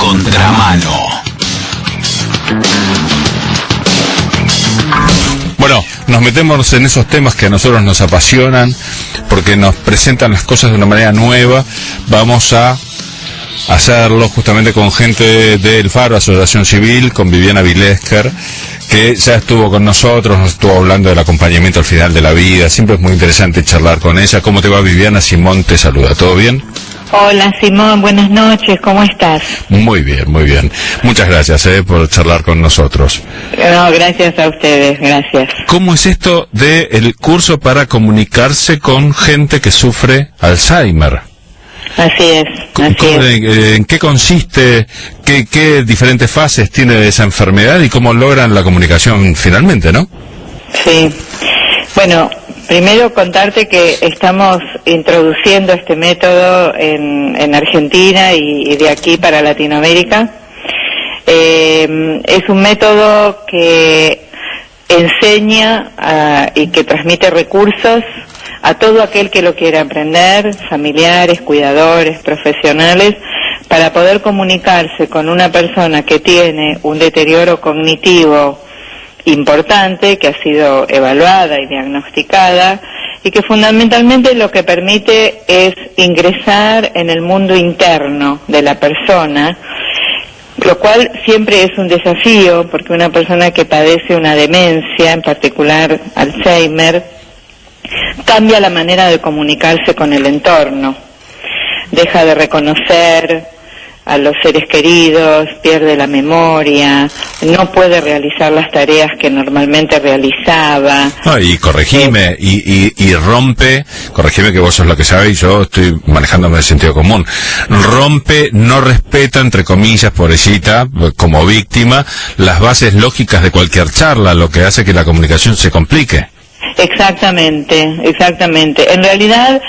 Contramano. Bueno, nos metemos en esos temas que a nosotros nos apasionan, porque nos presentan las cosas de una manera nueva. Vamos a hacerlo justamente con gente del Faro, Asociación Civil, con Viviana Vilesker, que ya estuvo con nosotros, nos estuvo hablando del acompañamiento al final de la vida. Siempre es muy interesante charlar con ella. ¿Cómo te va, Viviana? Simón te saluda. ¿Todo bien? Hola, Simón, buenas noches, ¿cómo estás? Muy bien, muy bien. Muchas gracias por charlar con nosotros. No, gracias a ustedes, gracias. ¿Cómo es esto del curso para comunicarse con gente que sufre Alzheimer? Así es, así es. ¿En qué consiste? ¿Qué diferentes fases tiene esa enfermedad y cómo logran la comunicación finalmente, no? Sí. Bueno, primero contarte que estamos introduciendo este método en Argentina y de aquí para Latinoamérica. Es un método que enseña y que transmite recursos a todo aquel que lo quiera aprender, familiares, cuidadores, profesionales, para poder comunicarse con una persona que tiene un deterioro cognitivo importante, que ha sido evaluada y diagnosticada, y que fundamentalmente lo que permite es ingresar en el mundo interno de la persona, lo cual siempre es un desafío, porque una persona que padece una demencia, en particular Alzheimer, cambia la manera de comunicarse con el entorno, deja de reconocer a los seres queridos, pierde la memoria, no puede realizar las tareas que normalmente realizaba. Y corregime, y rompe, corregime que vos sos la que sabe y yo estoy manejándome de sentido común, rompe, no respeta, entre comillas, pobrecita, como víctima, las bases lógicas de cualquier charla, lo que hace que la comunicación se complique. Exactamente, exactamente. En realidad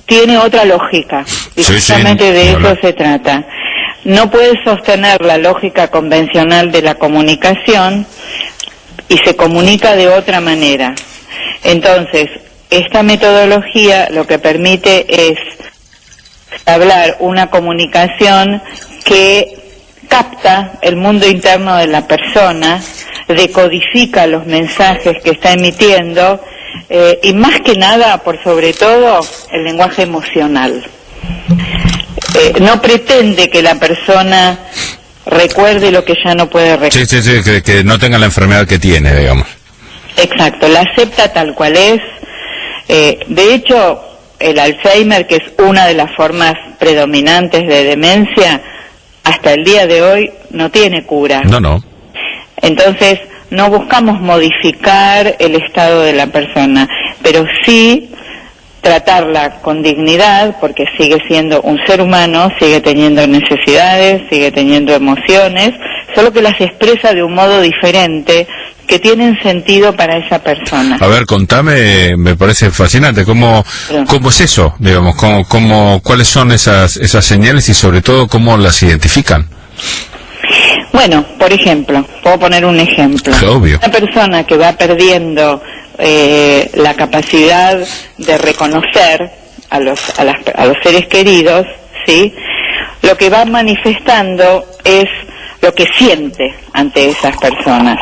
tiene otra lógica, y justamente de eso se trata. No puedes sostener la lógica convencional de la comunicación y se comunica de otra manera. Entonces, esta metodología lo que permite es hablar una comunicación que capta el mundo interno de la persona, decodifica los mensajes que está emitiendo, y más que nada, por sobre todo, el lenguaje emocional. No pretende que la persona recuerde lo que ya no puede recordar. Sí, que no tenga la enfermedad que tiene, digamos. Exacto, la acepta tal cual es. De hecho, el Alzheimer, que es una de las formas predominantes de demencia, hasta el día de hoy no tiene cura. No. Entonces, no buscamos modificar el estado de la persona, pero sí tratarla con dignidad, porque sigue siendo un ser humano, sigue teniendo necesidades, sigue teniendo emociones, solo que las expresa de un modo diferente, que tienen sentido para esa persona. A ver, contame, me parece fascinante, ¿cómo es eso? Digamos, ¿cuáles son esas señales y sobre todo cómo las identifican? Bueno, por ejemplo, puedo poner un ejemplo. Obvio. Una persona que va perdiendo la capacidad de reconocer a los seres queridos, ¿sí? Lo que va manifestando es lo que siente ante esas personas.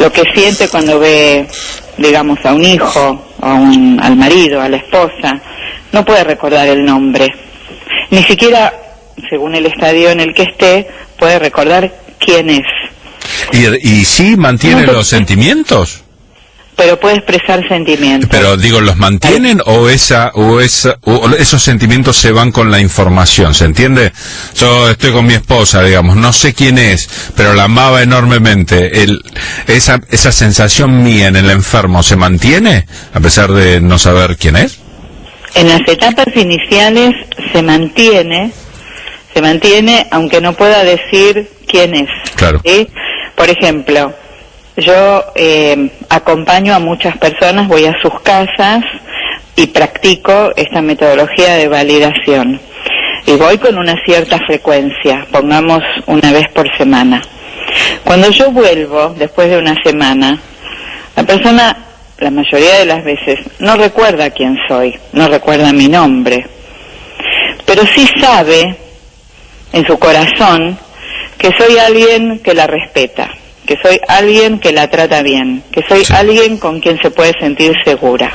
Lo que siente cuando ve, digamos, a un hijo, al marido, a la esposa, no puede recordar el nombre. Ni siquiera, según el estadio en el que esté, puede recordar quién es. ¿Y sí mantiene los sentimientos? Pero puede expresar sentimientos. Pero digo, ¿los mantienen o esos sentimientos se van con la información? ¿Se entiende? Yo estoy con mi esposa, digamos, no sé quién es, pero la amaba enormemente. Esa sensación mía en el enfermo, ¿se mantiene a pesar de no saber quién es? En las etapas iniciales se mantiene, aunque no pueda decir quién es. Claro. ¿Sí? Por ejemplo, yo acompaño a muchas personas, voy a sus casas y practico esta metodología de validación. Y voy con una cierta frecuencia, pongamos una vez por semana. Cuando yo vuelvo, después de una semana, la persona, la mayoría de las veces, no recuerda quién soy, no recuerda mi nombre, pero sí sabe en su corazón que soy alguien que la respeta, que soy alguien que la trata bien, que soy alguien con quien se puede sentir segura,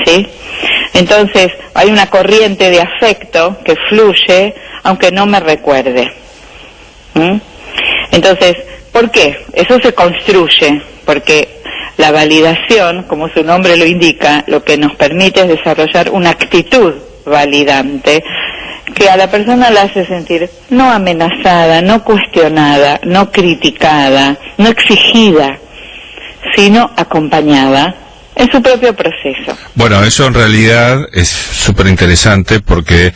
¿sí? Entonces hay una corriente de afecto que fluye aunque no me recuerde. Entonces, ¿por qué? Eso se construye porque la validación, como su nombre lo indica, lo que nos permite es desarrollar una actitud validante que a la persona la hace sentir no amenazada, no cuestionada, no criticada, no exigida, sino acompañada en su propio proceso. Bueno, eso en realidad es súper interesante porque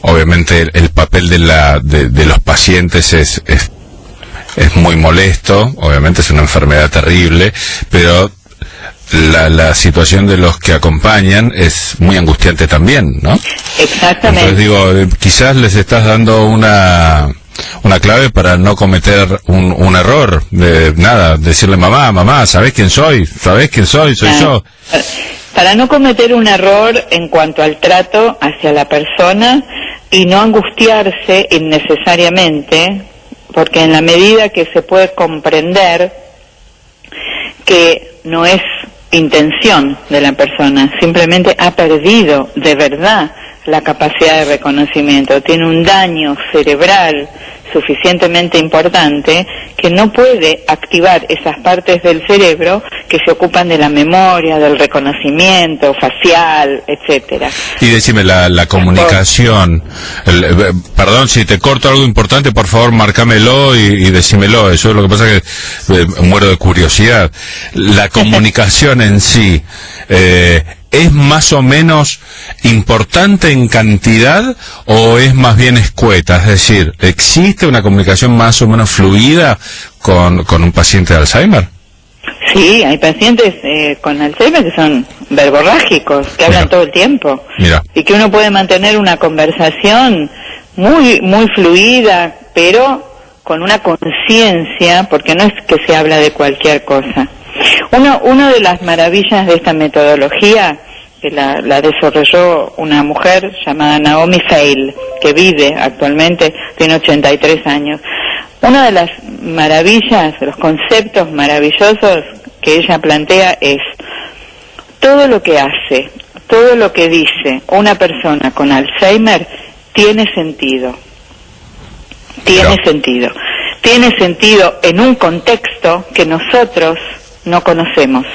obviamente el papel de los pacientes es muy molesto, obviamente es una enfermedad terrible, pero la situación de los que acompañan es muy angustiante también, ¿no? Exactamente. Entonces digo, quizás les estás dando una clave para no cometer un error, decirle mamá, ¿sabés quién soy? ¿Sabés quién soy? Soy yo. Para no cometer un error en cuanto al trato hacia la persona y no angustiarse innecesariamente, porque en la medida que se puede comprender que no es intención de la persona, simplemente ha perdido de verdad la capacidad de reconocimiento, tiene un daño cerebral suficientemente importante que no puede activar esas partes del cerebro que se ocupan de la memoria, del reconocimiento facial, etcétera. Y decime, la comunicación, perdón si te corto algo importante, por favor marcámelo y decímelo. Eso lo que pasa es que muero de curiosidad. La comunicación en sí, ¿es más o menos importante en cantidad o es más bien escueta? Es decir, ¿existe una comunicación más o menos fluida con un paciente de Alzheimer? Sí, hay pacientes con Alzheimer que son verborrágicos, que hablan todo el tiempo. Y que uno puede mantener una conversación muy, muy fluida, pero con una conciencia, porque no es que se habla de cualquier cosa. Una de las maravillas de esta metodología, que la desarrolló una mujer llamada Naomi Feil, que vive actualmente, tiene 83 años. Una de las maravillas, de los conceptos maravillosos que ella plantea es: todo lo que hace, todo lo que dice una persona con Alzheimer tiene sentido. Tiene sentido. Tiene sentido en un contexto que nosotros no conocemos.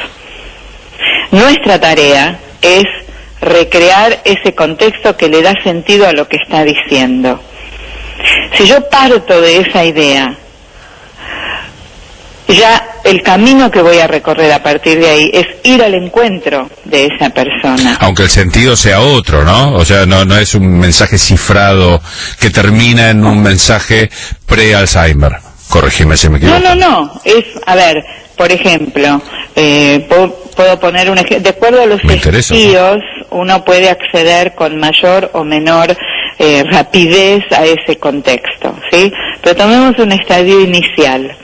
Nuestra tarea es recrear ese contexto que le da sentido a lo que está diciendo. Si yo parto de esa idea, ya el camino que voy a recorrer a partir de ahí es ir al encuentro de esa persona. Aunque el sentido sea otro, ¿no? O sea, no es un mensaje cifrado que termina en un mensaje pre-Alzheimer. Corregime si me equivoco. No. Es, a ver, por ejemplo, puedo poner un ejemplo. De acuerdo a los estilos, uno puede acceder con mayor o menor rapidez a ese contexto, ¿sí? Pero tomemos un estadio inicial,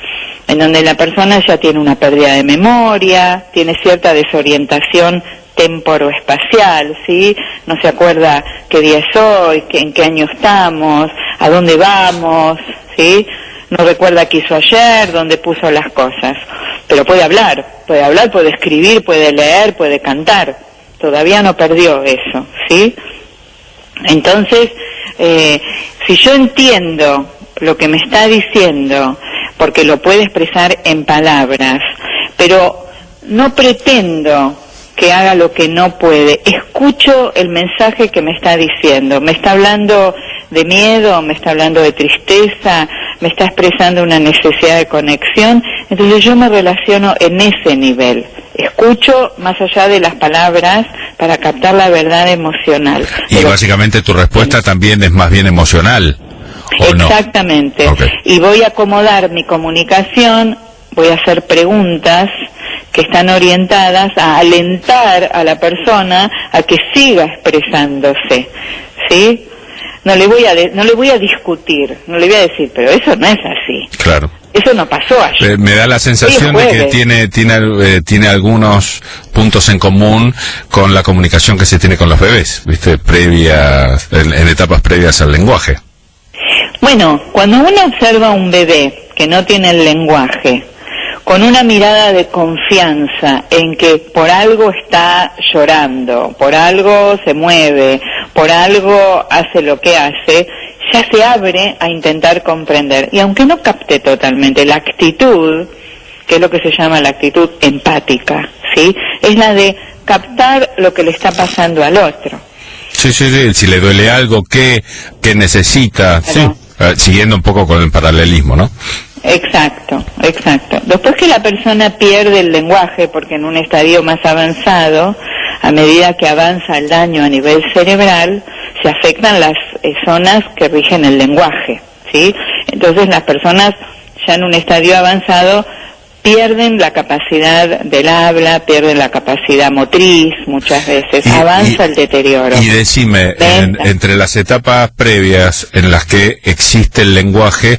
en donde la persona ya tiene una pérdida de memoria, tiene cierta desorientación temporoespacial, ¿sí? No se acuerda qué día es hoy, en qué año estamos, a dónde vamos, ¿sí? No recuerda qué hizo ayer, dónde puso las cosas. Pero puede hablar, puede escribir, puede leer, puede cantar. Todavía no perdió eso, ¿sí? Entonces, si yo entiendo lo que me está diciendo, porque lo puede expresar en palabras, pero no pretendo que haga lo que no puede, escucho el mensaje que me está diciendo, me está hablando de miedo, me está hablando de tristeza, me está expresando una necesidad de conexión, entonces yo me relaciono en ese nivel, escucho más allá de las palabras para captar la verdad emocional. Y básicamente tu respuesta también es más bien emocional, ¿o no? Exactamente. Okay. Y voy a acomodar mi comunicación, voy a hacer preguntas que están orientadas a alentar a la persona a que siga expresándose, ¿sí? No le voy a discutir, no le voy a decir, pero eso no es así. Claro. Eso no pasó ayer. Me da la sensación de que tiene algunos puntos en común con la comunicación que se tiene con los bebés, ¿viste? En etapas previas al lenguaje. Bueno, cuando uno observa a un bebé que no tiene el lenguaje, con una mirada de confianza en que por algo está llorando, por algo se mueve, por algo hace lo que hace, ya se abre a intentar comprender. Y aunque no capte totalmente la actitud, que es lo que se llama la actitud empática, ¿sí? Es la de captar lo que le está pasando al otro. Sí, si le duele algo, qué necesita, claro. Sí, siguiendo un poco con el paralelismo, ¿no? Exacto. Después que la persona pierde el lenguaje, porque en un estadio más avanzado, a medida que avanza el daño a nivel cerebral, se afectan las zonas que rigen el lenguaje, ¿sí? Entonces las personas ya en un estadio avanzado pierden la capacidad del habla, pierden la capacidad motriz, muchas veces, avanza el deterioro. Y decime, entre las etapas previas en las que existe el lenguaje,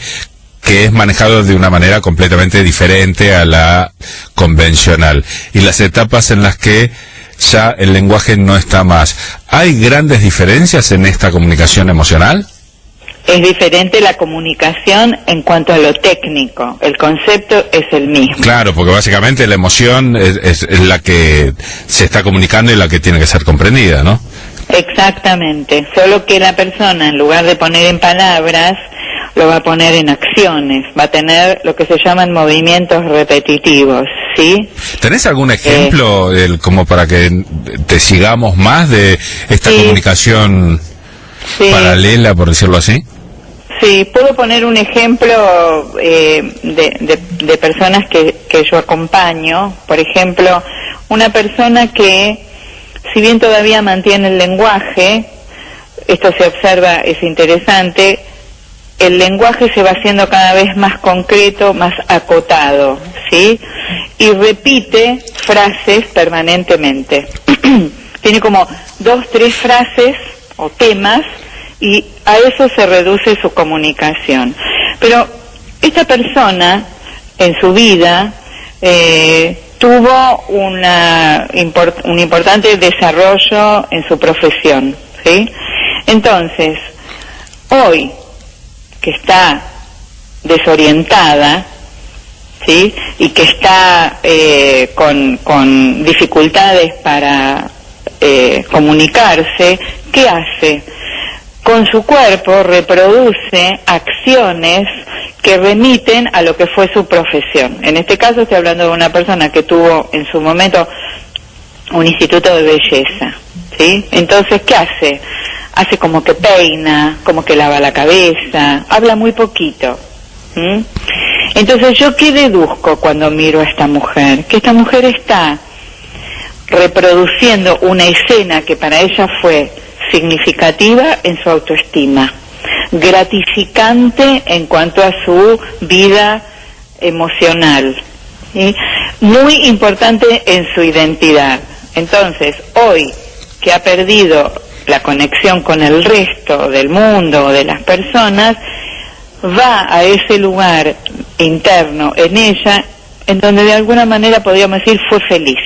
que es manejado de una manera completamente diferente a la convencional, y las etapas en las que ya el lenguaje no está más, ¿hay grandes diferencias en esta comunicación emocional? Es diferente la comunicación en cuanto a lo técnico, el concepto es el mismo. Claro, porque básicamente la emoción es la que se está comunicando y la que tiene que ser comprendida, ¿no? Exactamente, solo que la persona, en lugar de poner en palabras, lo va a poner en acciones, va a tener lo que se llaman movimientos repetitivos, ¿sí? ¿Tenés algún ejemplo como para que te sigamos más de esta comunicación paralela, por decirlo así? Sí, puedo poner un ejemplo de personas que yo acompaño. Por ejemplo, una persona que, si bien todavía mantiene el lenguaje, esto se observa, es interesante, el lenguaje se va haciendo cada vez más concreto, más acotado, ¿sí? Y repite frases permanentemente. Tiene como 2, 3 frases o temas, y a eso se reduce su comunicación. Pero esta persona, en su vida, tuvo un importante desarrollo en su profesión, ¿sí? Entonces, hoy, que está desorientada, ¿sí? Y que está con dificultades para comunicarse, ¿qué hace? Con su cuerpo reproduce acciones que remiten a lo que fue su profesión. En este caso estoy hablando de una persona que tuvo en su momento un instituto de belleza, ¿sí? Entonces, ¿qué hace? Hace como que peina, como que lava la cabeza, habla muy poquito. Entonces, ¿yo qué deduzco cuando miro a esta mujer? Que esta mujer está reproduciendo una escena que para ella fue significativa en su autoestima, gratificante en cuanto a su vida emocional, ¿sí? Muy importante en su identidad. Entonces, hoy que ha perdido la conexión con el resto del mundo o de las personas, va a ese lugar interno en ella, en donde de alguna manera podríamos decir fue feliz,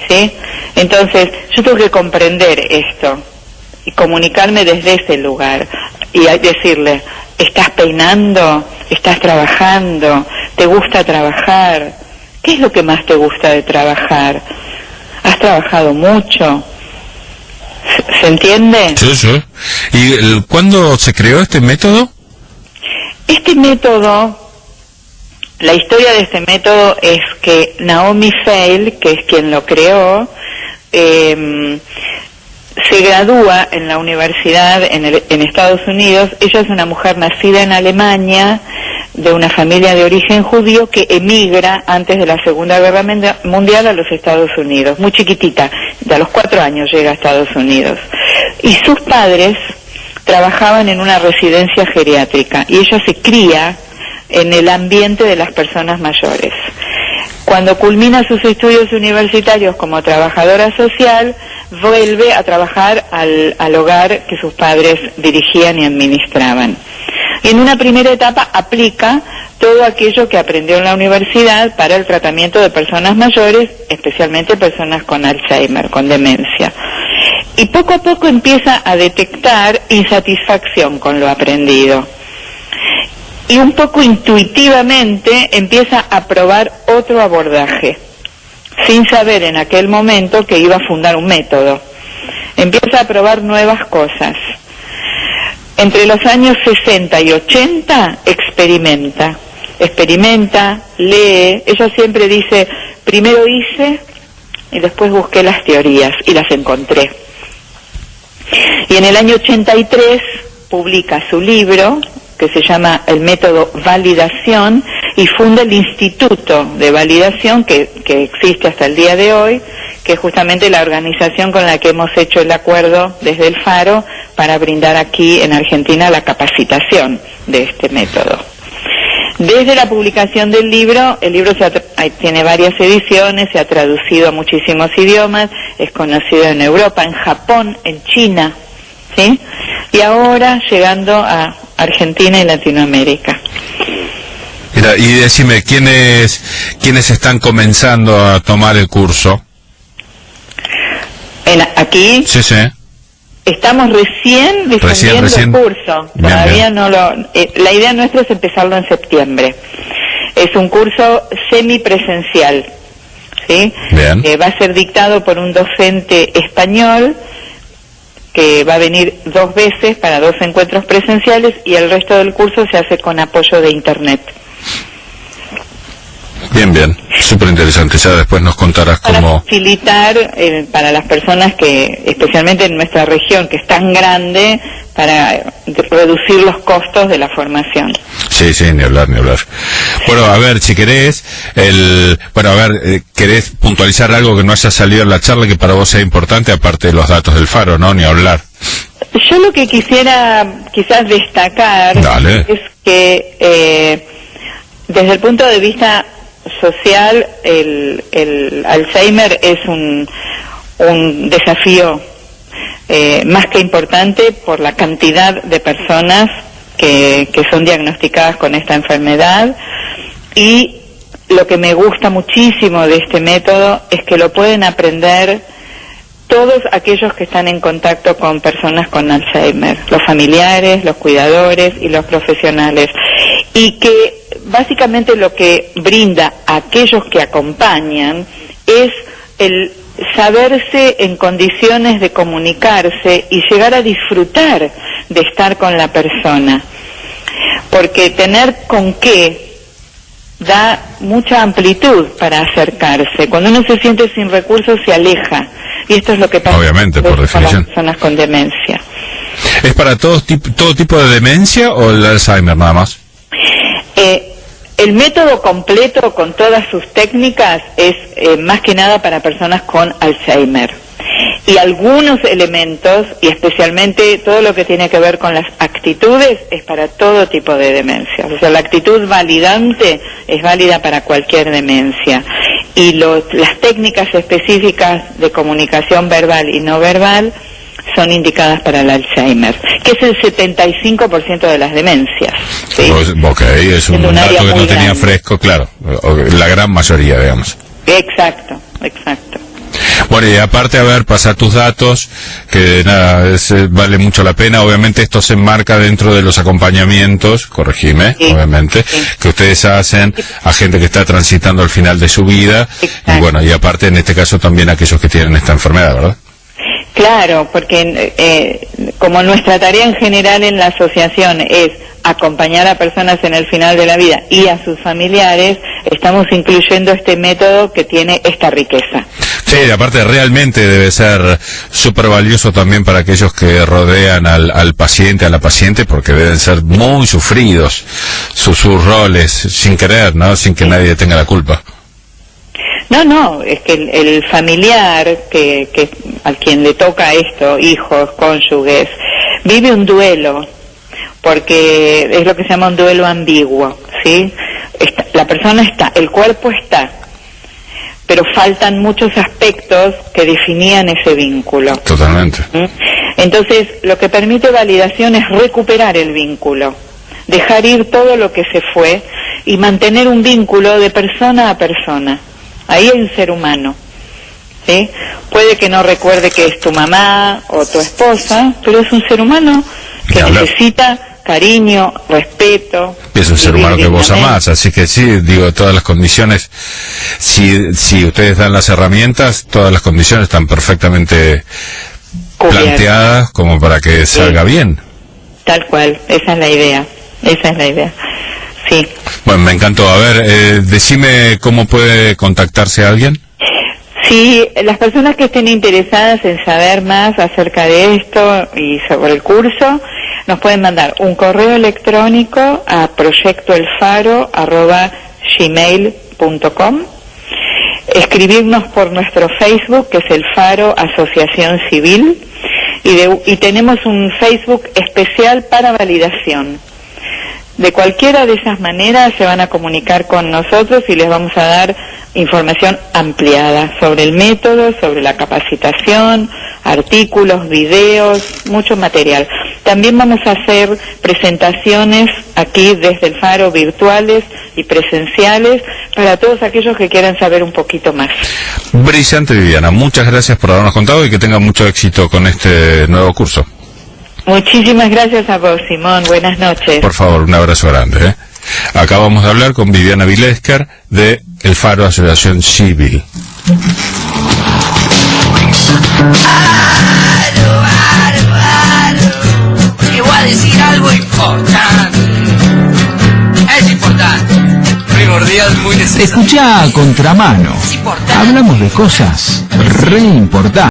¿sí? Entonces, yo tengo que comprender esto y comunicarme desde ese lugar y decirle, ¿estás peinando? ¿Estás trabajando? ¿Te gusta trabajar? ¿Qué es lo que más te gusta de trabajar? ¿Has trabajado mucho? ¿Se entiende? Sí. ¿Y cuándo se creó este método? Este método, la historia de este método es que Naomi Feil, que es quien lo creó, se gradúa en la universidad en Estados Unidos. Ella es una mujer nacida en Alemania, de una familia de origen judío, que emigra antes de la Segunda Guerra Mundial a los Estados Unidos, muy chiquitita, a los 4 años llega a Estados Unidos. Y sus padres trabajaban en una residencia geriátrica, y ella se cría en el ambiente de las personas mayores. Cuando culmina sus estudios universitarios como trabajadora social, vuelve a trabajar al hogar que sus padres dirigían y administraban. Y en una primera etapa aplica todo aquello que aprendió en la universidad para el tratamiento de personas mayores, especialmente personas con Alzheimer, con demencia. Y poco a poco empieza a detectar insatisfacción con lo aprendido. Y un poco intuitivamente empieza a probar otro abordaje, sin saber en aquel momento que iba a fundar un método. Empieza a probar nuevas cosas. Entre los años 60 y 80 experimenta, lee. Ella siempre dice, primero hice y después busqué las teorías y las encontré. Y en el año 83 publica su libro, que se llama El Método Validación, y funda el Instituto de Validación que existe hasta el día de hoy, que es justamente la organización con la que hemos hecho el acuerdo desde el Faro para brindar aquí en Argentina la capacitación de este método. Desde la publicación del libro, el libro tiene varias ediciones, se ha traducido a muchísimos idiomas, es conocido en Europa, en Japón, en China, ¿sí? Y ahora llegando a Argentina y Latinoamérica. Mira, y decime, ¿quiénes están comenzando a tomar el curso? Aquí Sí. estamos recién difundiendo el curso. Todavía no lo... la idea nuestra es empezarlo en septiembre. Es un curso semipresencial, ¿sí? Bien. Va a ser dictado por un docente español que va a venir 2 veces para 2 encuentros presenciales, y el resto del curso se hace con apoyo de Internet. Bien, súper interesante. Ya después nos contarás Para cómo... facilitar para las personas que, especialmente en nuestra región, que es tan grande, para reducir los costos de la formación. Sí, ni hablar. Bueno, a ver, si querés, querés puntualizar algo que no haya salido en la charla que para vos sea importante, aparte de los datos del Faro, ¿no? Ni hablar. Yo lo que quisiera quizás destacar es que desde el punto de vista social, el Alzheimer es un desafío más que importante por la cantidad de personas que son diagnosticadas con esta enfermedad, y lo que me gusta muchísimo de este método es que lo pueden aprender todos aquellos que están en contacto con personas con Alzheimer, los familiares, los cuidadores y los profesionales, y que básicamente lo que brinda a aquellos que acompañan es el saberse en condiciones de comunicarse y llegar a disfrutar de estar con la persona, porque tener con qué da mucha amplitud para acercarse. Cuando uno se siente sin recursos se aleja, y esto es lo que pasa obviamente, por definición, con las personas con demencia. ¿Es para todo tipo de demencia o el Alzheimer nada más? El método completo con todas sus técnicas es más que nada para personas con Alzheimer. Y algunos elementos, y especialmente todo lo que tiene que ver con las actitudes, es para todo tipo de demencias. O sea, la actitud validante es válida para cualquier demencia. Y las técnicas específicas de comunicación verbal y no verbal son indicadas para el Alzheimer, que es el 75% de las demencias, ¿sí? Ok, es un dato que no tenía fresco, claro, la gran mayoría, digamos. Exacto. Bueno, y aparte, pasar tus datos, que nada, vale mucho la pena. Obviamente esto se enmarca dentro de los acompañamientos, corregime, sí, obviamente, sí, que ustedes hacen a gente que está transitando el final de su vida. Exacto. Y bueno, y aparte en este caso también a aquellos que tienen esta enfermedad, ¿verdad? Claro, porque como nuestra tarea en general en la asociación es acompañar a personas en el final de la vida y a sus familiares, estamos incluyendo este método que tiene esta riqueza. Sí, aparte realmente debe ser súper valioso también para aquellos que rodean al paciente, a la paciente, porque deben ser muy sufridos sus roles, sin querer, ¿no? Sin que nadie tenga la culpa. No, es que el familiar que al quien le toca esto, hijos, cónyuges, vive un duelo, porque es lo que se llama un duelo ambiguo, ¿sí? La persona está, el cuerpo está, pero faltan muchos aspectos que definían ese vínculo. Totalmente. Entonces, lo que permite validación es recuperar el vínculo, dejar ir todo lo que se fue y mantener un vínculo de persona a persona. Ahí hay un ser humano, ¿sí? Puede que no recuerde que es tu mamá o tu esposa, pero es un ser humano que necesita cariño, respeto. Es un ser humano que vos amás, así que sí, digo, todas las condiciones, si ustedes dan las herramientas, todas las condiciones están perfectamente planteadas como para que salga bien. Tal cual, esa es la idea, sí. Bueno, me encantó. A ver, decime cómo puede contactarse alguien. Sí, las personas que estén interesadas en saber más acerca de esto y sobre el curso, nos pueden mandar un correo electrónico a proyectoelfaro@gmail.com, escribirnos por nuestro Facebook, que es El Faro Asociación Civil, y tenemos un Facebook especial para validación. De cualquiera de esas maneras se van a comunicar con nosotros y les vamos a dar información ampliada sobre el método, sobre la capacitación, artículos, videos, mucho material. También vamos a hacer presentaciones aquí desde el Faro, virtuales y presenciales, para todos aquellos que quieran saber un poquito más. Brillante, Viviana. Muchas gracias por habernos contado y que tengan mucho éxito con este nuevo curso. Muchísimas gracias a vos, Simón. Buenas noches. Por favor, un abrazo grande. Acabamos de hablar con Viviana Vilescar de El Faro Asociación Civil. Te voy a decir algo importante. Es importante. Primordial, muy necesario. Escuchá a Contramano. Hablamos de cosas re importantes.